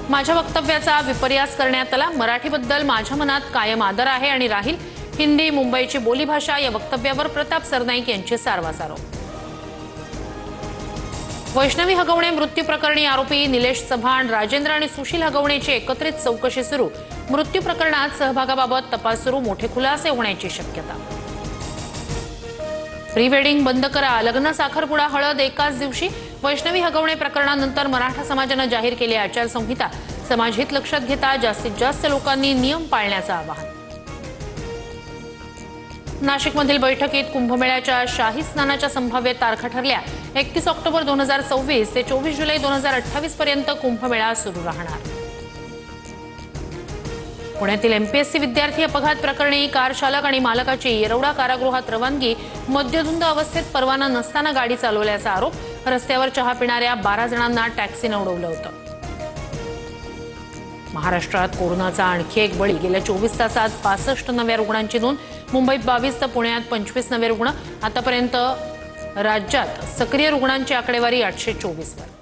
माझ्या वक्तव्याचा विपर्यास करण्यात आला। मराठीबद्दल माझ्या मनात कायम आदर आहे आणि राहील। हिंदी मुंबईची बोलीभाषा या वक्तव्यावर प्रताप सरनाईक यांचे सारवासारो। वैष्णवी हगवणे मृत्यू प्रकरणी आरोपी निलेश चव्हाण, राजेंद्र आणि सुशील हगवणेची एकत्रित चौकशी सुरू। मृत्यू प्रकरणात सहभागाबाबत तपास सुरू, मोठे खुलासे होण्याची शक्यता। प्री वेडिंग बंद करा, लग्न साखरपुडा हळद एकाच दिवशी। वैष्णवी हगवणे प्रकरणानंतर मराठा समाजाने जाहीर केली आचारसंहिता। समाजहित लक्षात घेता जास्तीत जास्त लोकांनी नियम पाळण्याचं आवाहन। नाशिकमधील बैठकीत कुंभमेळ्याच्या शाही स्नानाच्या संभाव्य तारखा ठरल्या। 31 ऑक्टोबर 2024 ते 24 जुलै 2028 पर्यंत कुंभमेळा सुरू राहणार। पुण्यातील एमपीएससी विद्यार्थी अपघात प्रकरणी कार चालक आणि मालकाची येरवडा कारागृहात रवानगी। मद्यधुंद अवस्थेत परवाना नसताना गाडी चालवल्याचा आरोप। रस्त्यावर चहा पिणाऱ्या 12 जणांना टॅक्सीने उडवलं होतं। महाराष्ट्रात कोरोनाचा आणखी एक बळी। गेल्या 24 तासात 65 नव्या रुग्णांची नोंद। मुंबईत 22 तर पुण्यात 25 नवे रुग्ण। आतापर्यंत राज्यात सक्रिय रुग्णांची आकडेवारी 824 वर।